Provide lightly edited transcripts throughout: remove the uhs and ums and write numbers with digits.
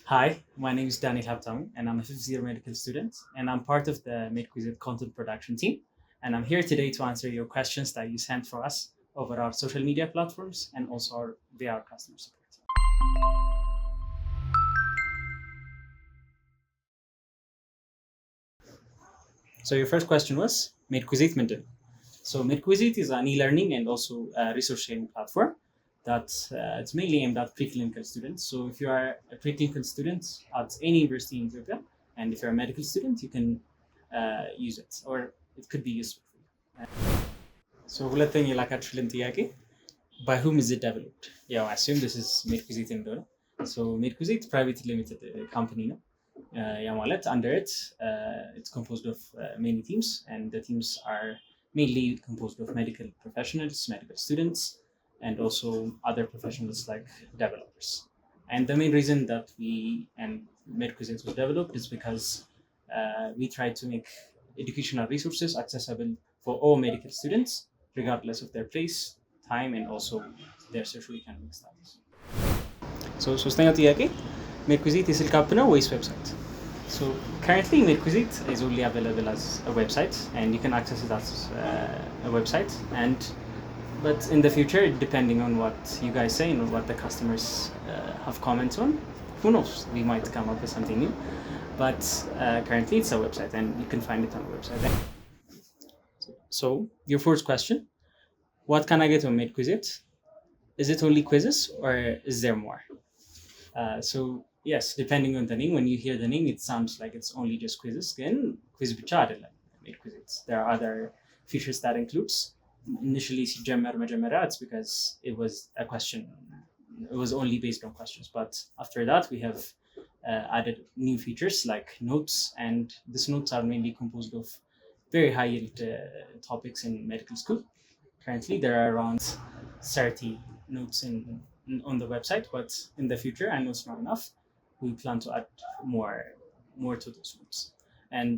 Hi, my name is Daniel Haptam, and I'm a fifth year medical student, and I'm part of the Medquizet content production team. And I'm here today to answer your questions that you sent for us over our social media platforms and also via our customer support. So your first question was Medquizet Mental. So Medquizet is an e-learning and also a resource sharing platform that it's mainly aimed at preclinical students. So if you are a preclinical student at any university in Ethiopia, and if you're a medical student, you can use it, or it could be useful for you. So ሁለተኛ የላካችሁልን ጥያቄ by whom is it developed? Yeah, I assume this is Medquizet እንደሆነ. So Medquizet private limited company ነው. ያ ማለት under it, it's composed of many teams, and the teams are mainly composed of medical professionals, medical students, and also other professionals like developers. And the main reason that we and Medquizet was developed is because we try to make educational resources accessible for all medical students, regardless of their place, time, and also their socio-economic status. So ሶስተኛው ጥያቄ ሜድኩዚት የስልክ አፕ ነው ወይስ ዌብሳይት? So currently Medquizet is only available as a website, and you can access it as a website. But in the future, depending on what you guys say and what the customers have comments on, who knows? We might come up with something new. But currently, it's a website, and you can find it on the website. So your first question: what can I get on Medquizet? Is it only quizzes, or is there more? So yes, depending on the name, when you hear the name, it sounds like it's only just quizzes. Again, quiz ብቻ አይደለም Medquizet. There are other features that includes. Initially, መጀመሪያ, it's because it was a question. It was only based on questions. But after that, we have added new features like notes, and these notes are mainly composed of very high yield topics in medical school. Currently, there are around 30 notes on the website, but in the future, I know it's not enough. We plan to add more to those notes. And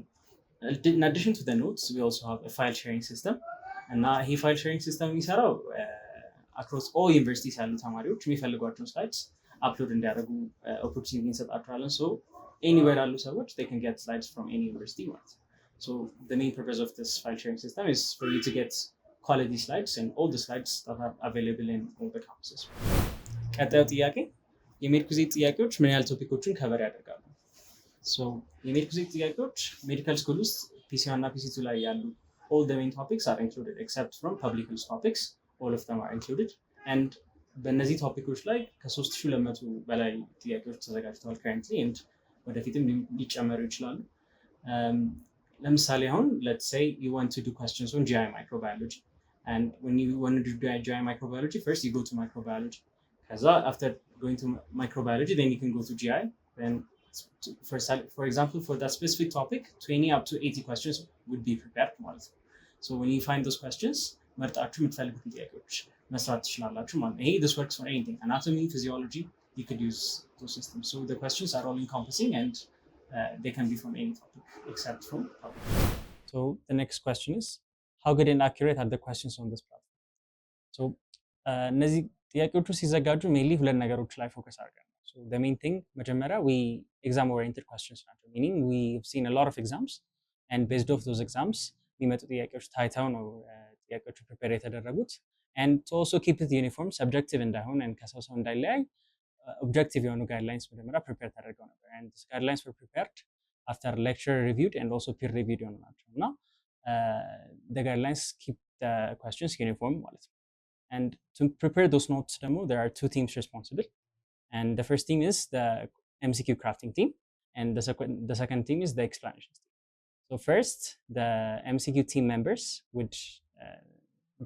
in addition to the notes, we also have a file sharing system. እና ይሄ ፋይል ሼሪንግ ሲስተም የሚሰራው አክሮስ ኦል ዩኒቨርሲቲስ ያሉ ተማሪዎች የሚፈልጓቸውን ስላይድስ አፕሎድ እንዲያደርጉ ኦፖርቹኒቲ እንሰጣቸዋለን። ሶ ኤኒዌር ያሉ ሰዎች they can get slides from any university ማለት ነው። So the main purpose of this file sharing system is for you to get quality slides and all the slides that are available in all the campuses. ቀጣዩ ጥያቄ የሜድኩዚት ጥያቄዎች ምን ያህል ቶፒኮችን ከቨር ያደርጋሉ? So የሜድኩዚት ጥያቄዎች ሜዲካል ስኩል ውስጥ ፒሲ1 እና ፒሲ2 ላይ ያሉ all the main topics are included except from public health topics. All of them are included. And በእነዚህ ቶፒኮች ላይ ከ3200 በላይ ጥያቄዎች ተዘጋጅተዋል currently, and ወደፊትም ሊጨመሩ ይችላሉ። ለምሳሌ አሁን let's say you want to do questions on GI microbiology, and when you want to do GI microbiology, first you go to microbiology. ከዛ after going to microbiology, then you can go to GI. Then for example, for that specific topic, 20 up to 80 questions would be prepared ማለት ነው። So when you find those questions, መርጣችሁ የምትፈልጉትን ጥያቄዎች መስራት ትችላላችሁ ማለት ነው። ይሄ this works for anything. Anatomy, physiology, you could use those systems. So the questions are all encompassing, and they can be from any topic except from public. So the next question is, how good and accurate are the questions on this platform? So እነዚህ ጥያቄዎቹ ሲዘጋጁ ሜንሊ ሁለት ነገሮች ላይ ፎከስ አድርገን ነው። So the main thing, መጀመሪያ we exam oriented questions ናቸው, meaning we've seen a lot of exams, and based off those exams የሚመጡ ጥያቄዎች ታይተው ነው ጥያቄዎቹ ፕሪፔር የተደረጉት። and to also keep it uniform, subjective እንዳይሆን and ከሰው ሰው እንዳይለያይ objective የሆኑ guidelines መጀመሪያ ፕሪፔር ተደርገው ነበር, and these guidelines were prepared after lecture reviewed and also peer reviewed የሆኑ ናቸው እና the guidelines keep the questions uniform ማለት ነው. And to prepare those notes demo, there are two teams responsible. And the first team is the MCQ crafting team, and the second team is the explanations team. So first, the MCQ team members would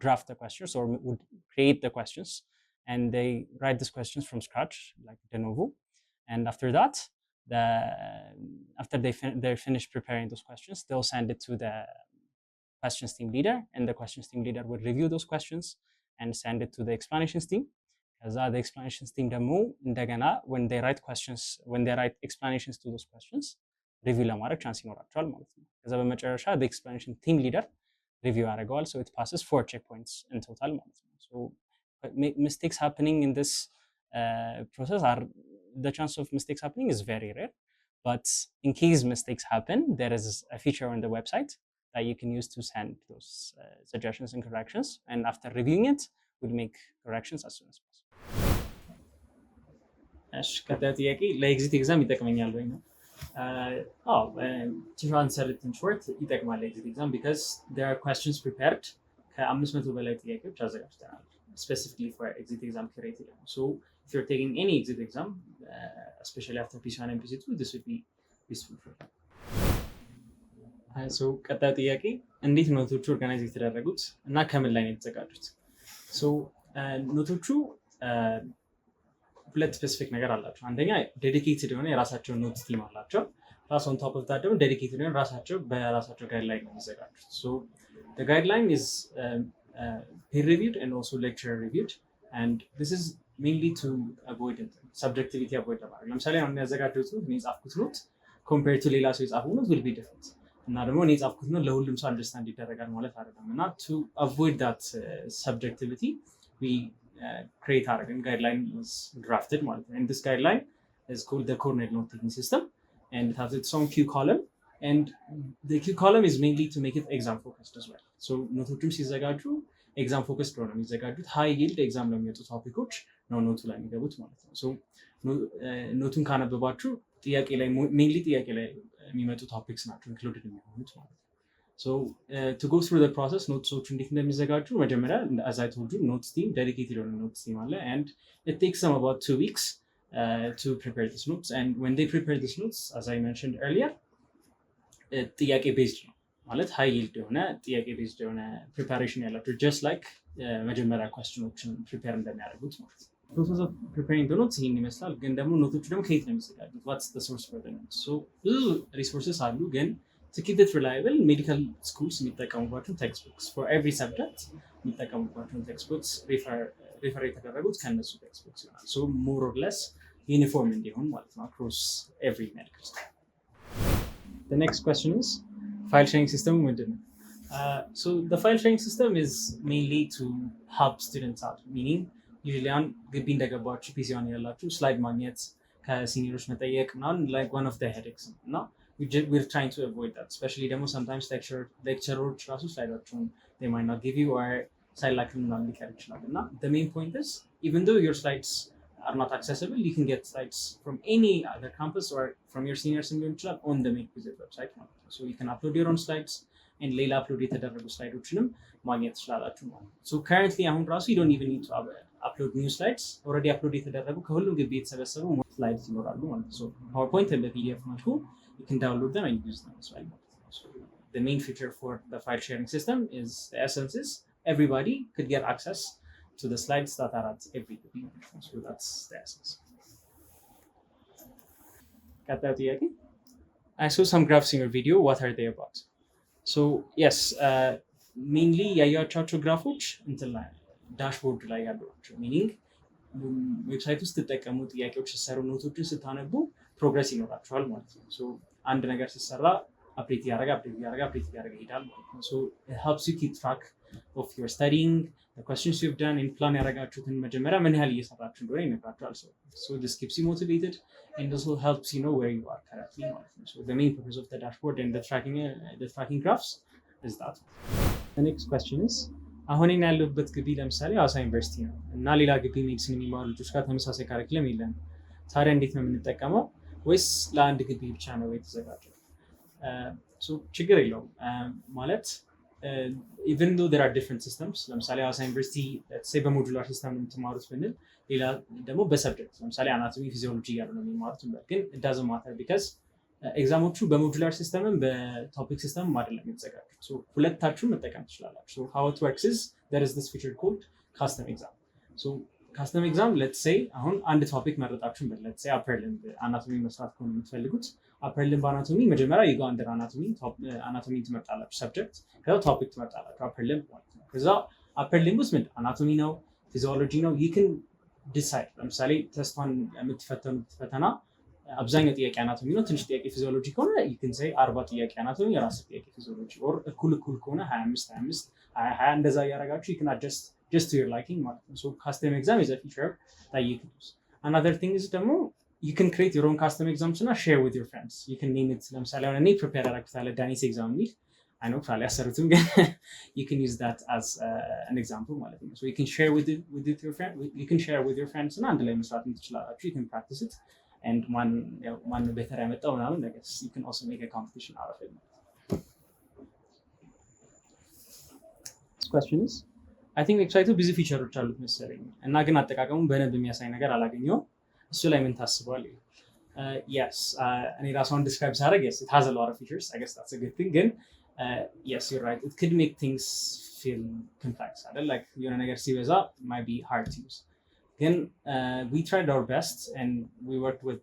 draft the questions or would create the questions, and they write these questions from scratch, like de novo. And after that, after they're finished preparing those questions, they'll send it to the questions team leader, and the questions team leader would review those questions and send it to the explanations team. ከዛ the explanations team ደግሞ እንደገና when they write explanations to those questions ሪቪው ለማድረግ ቻንስ ይኖራቸዋል ማለት ነው። ከዛ በመጨረሻ the explanation team leader ሪቪው ያደርገዋል, so it passes 4 checkpoints in total ማለት ነው. So mistakes happening in this process are the chance of mistakes happening is very rare. But in case mistakes happen, there is a feature on the website that you can use to send those suggestions and corrections. And after reviewing it, we'll make corrections as soon as possible. ቀጣዩ ጥያቄ ለኤግዚት ኤግዛም ይጠቅመኛል ወይ ነው? to answer it in short, ይጠቅማል ኤግዚት ኤግዛም because there are questions prepared ከ500 በላይ ጥያቄዎች አዘጋጅተናል specifically for exit exam criteria. So if you're taking any exit exam, especially after PC1 and PC2, this would be useful for you. So ቀጣዩ ጥያቄ እንዴት ኖቶቹ ኦርጋናይዝ የተደረጉት እና ከምን ላይ ነው የተዘጋጁት? So ኖቶቹ ሁለት ስፔሲፊክ ነገር አላቸው። አንደኛ ዴዲኬትድ የሆነ የራሳቸው ኖት ቲም አላቸው። ፕላስ ኦን ቶፕ ኦፍ ዳት ደግሞ ዴዲኬትድ የሆነ ራሳቸው በራሳቸው ጋይድላይን ነው የሚዘጋጁት። ሶ the guideline is peer reviewed and also lecturer reviewed, and this is mainly to avoid subjectivity avoid ለማድረግ ለምሳሌ አሁን ያዘጋጁት ኖት እኔ የጻፍኩት ኖት compared to ሌላ ሰው የጻፈው ኖት will be different እና ደግሞ እኔ የጻፍኩት ኖት ለሁሉም ሰው አንደርስታንድ ይደረጋል ማለት አይደለም እና to avoid that subjectivity we create a guideline was drafted and this guideline is called the coordinate note taking system and it has its own Q column and the Q column is mainly to make it exam focused as well. So ኖቶቹም ሲዘጋጁ ኤግዛም ፎከስድ ነው የሚዘጋጁት ሃይ ይልድ ኤግዛም ለሚወጡ ቶፒኮች ነው ኖቱ ላይ የሚገቡት ማለት ነው። ሶ ኖቱን ካነበባችሁ ጥያቄ ላይ ሜንሊ ጥያቄ ላይ የሚመጡ ቶፒክስ ናቸው ኢንክሉድድ የሚሆኑት ማለት ነው። So to go through the process, notes እንዴት እንደሚዘጋጁ መጀመሪያ as I told you notes team dedicated on notes team አለ and it takes them about 2 weeks to prepare these notes and when they prepare these notes as I mentioned earlier ጥያቄ ቤዝድ ነው ማለት ሃይ ይልድ የሆነ ጥያቄ ቤዝድ የሆነ ፕሪፓሬሽን ያላቸው just like መጀመሪያ ኳስችኖችን ፕሪፔር እንደሚያደርጉት ማለት ነው። ፕሮሰስ ኦፍ ፕሪፔሪንግ ዘ ኖትስ ይህን ይመስላል። ግን ደግሞ ኖቶቹ ደግሞ ከየት ነው የሚዘጋጁት? ዋትስ ዘ ሶርስ ፎር ዘ ኖትስ? ሶ ብዙ ሪሶርስስ አሉ ግን to keep it reliable, medical schools የሚጠቀሙባቸው textbooks for every subject የሚጠቀሙባቸው textbooks refer የተደረጉት ከነሱ textbooks ይሆናል። So more or less uniform እንዲሆን ማለት ነው across every medical school. The next question is file sharing system ምንድን ነው? So the file sharing system is mainly to help students out, meaning usually on ግቢ እንደገባችሁ ፒሲዋን ያላችሁ ስላይድ ማግኘት ከሲኒየሮች መጠየቅ ምናምን like one of the headaches ነው። We're trying to avoid that, especially demo sometimes lecturers ራሱ ስላይዳቸውን they might not give you or ሳይላክሉ ምናምን ሊቀር ይችላል እና the main point is even though your slides are not accessible, you can get slides from any other campus or from your seniors ሊሆን ይችላል on the Medquizet website ማለት ነው. So you can upload your own slides and ሌላ upload የተደረጉ ስላይዶችንም ማግኘት ትችላላችሁ ማለት ነው. So currently አሁን ራሱ you don't even need to upload new slides, already upload የተደረጉ ከሁሉም ግቢ የተሰበሰቡ ስላይድስ ይኖራሉ ማለት ነው. So PowerPoint and the PDF መልኩ you can download them and use them as well. So the main feature for the file sharing system is the essence is everybody could get access to the slides that are at every degree. So that's the essence. Got that ጥያቄ? I saw some graphs in your video. What are they about? So yes, mainly ያያቻቸው ግራፎች እንትን ላይ ዳሽቦርድ ላይ ያሉ ናቸው። ሚኒንግ ዌብሳይት ውስጥ ተጠቀሙ ጥያቄዎች ሲሰሩ ኖቶችን ስታነቡ ፕሮግረስ ይኖራቸዋል ማለት ነው። ሶ አንድ ነገር ሲሰራ አፕዴት ያደረገ ይሄዳል ማለት ነው። ሶ it helps you keep track of your studying, the questions you've done and plan ያደረጋችሁትን መጀመሪያ ምን ያህል እየሰራችሁ እንደሆነ ይነግራችኋል። So this keeps you motivated and also helps you know where you are currently ማለት ነው። So the main purpose of the dashboard and the tracking graphs is that. The next question is አሁን እኔ ያለሁበት ግቢ ለምሳሌ ሐዋሳ ዩኒቨርሲቲ ነው እና ሌላ ግቢ ሜዲሲን የሚማሩ ልጆች ጋር ተመሳሳይ ካሪኩለም የለንም። ታዲያ እንዴት ነው የምንጠቀመው? ወይስ ለአንድ ግቢ ብቻ ነው የተዘጋጀው? ችግር የለውም ማለት even though there are different systems ለምሳሌ ሐዋሳ ዩኒቨርሲቲ በሞጁላር ሲስተም የምትማሩት ብንል ሌላ ደግሞ በሰብጀክት ለምሳሌ አናቶሚ ፊዚዮሎጂ እያሉ ነው የሚማሩት ግን it doesn't matter because ኤግዛሞቹ በሞጁላር ሲስተምም በቶፒክ ሲስተምም አይደለም የተዘጋጁት። ሁለታችሁም መጠቀም ትችላላችሁ። how it works is there is this feature called custom exam. ካስተም ኤግዛም ሌትስ ሴይ አሁን አንድ ቶፒክ መረጣችሁ በል ሌትስ ሴይ አፐር ሊምብ አናቶሚ መስራት ከሆነ የምትፈልጉት አፐር ሊምብ አናቶሚ መጀመሪያ you go under አናቶሚ ትመርጣላችሁ ሰብጀክት ከዛ ቶፒክ ትመርጣላችሁ አፐር ሊምብ ማለት ነው። ከዛ አፐር ሊምብ ውስጥ ምን አናቶሚ ነው ፊዚዮሎጂ ነው you can decide ለምሳሌ ተስፋን የምትፈተኑት ፈተና አብዛኛው ጥያቄ አናቶሚ ነው ትንሽ ጥያቄ ፊዚዮሎጂ ከሆነ you can say 40 ጥያቄ አናቶሚ የራስ ጥያቄ ፊዚዮሎጂ or እኩል ከሆነ 25 20 እንደዛ ያደርጋችሁ you can adjust just to your liking ማለት ነው። So custom exam is a feature that you can use. Another thing is ደግሞ you can create your own custom exams and share with your friends. You can name it ለምሳሌ አሁን እኔ ፕሪፔር አደረኩት Danny's exam ሚል I know probably ያሰሩትም ግን you can use that as an example ማለት ነው. So you can share with your friend, you can share with your friends እና አንድ ላይ መስራት ትችላላችሁ. You can practice it and ማን better ያመጣው ምናምን I guess you can also make a competition out of it. This question is I think ዌብሳይቱ ብዙ ፊቸሮች አሉት መሰለኝ እና ግን አጠቃቀሙን በደንብ የሚያሳይ ነገር አላገኘውም። እሱ ላይ ምን ታስባል? Yes, እኔ ራሷን describe ሳደርግ yes, it has a lot of features. I guess that's a good thing. ግን yes, you're right. It could make things feel complex. Like የሆነ ነገር ሲበዛ might be hard to use. Then we tried our best and we worked with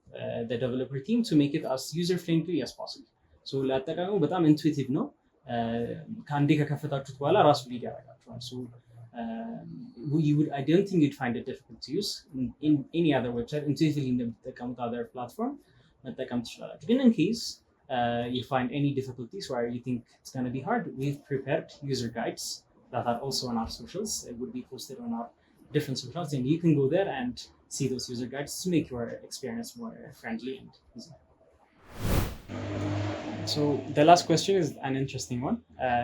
the developer team to make it as user-friendly as possible. So ለአጠቃቀሙ በጣም intuitive ነው። ከአንዴ ከከፈታችሁት በኋላ ራሱ ሊድ ያደርጋችኋል። So I don't think you'd find it difficult to use in any other website. Intuitively እንደምትጠቀሙት other platform መጠቀም ትችላላችሁ። ግን in case you find any difficulties where you think it's going to be hard, we've prepared user guides that are also on our socials. It would be posted on our different socials and you can go there and see those user guides to make your experience more friendly and easy. So the last question is an interesting one.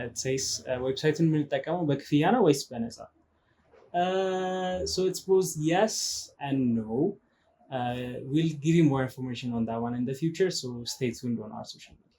It says website-ን የምንጠቀመው በክፍያ ነው ወይስ በነፃ? So it's both yes and no. We'll give you more information on that one in the future, so stay tuned on our social media.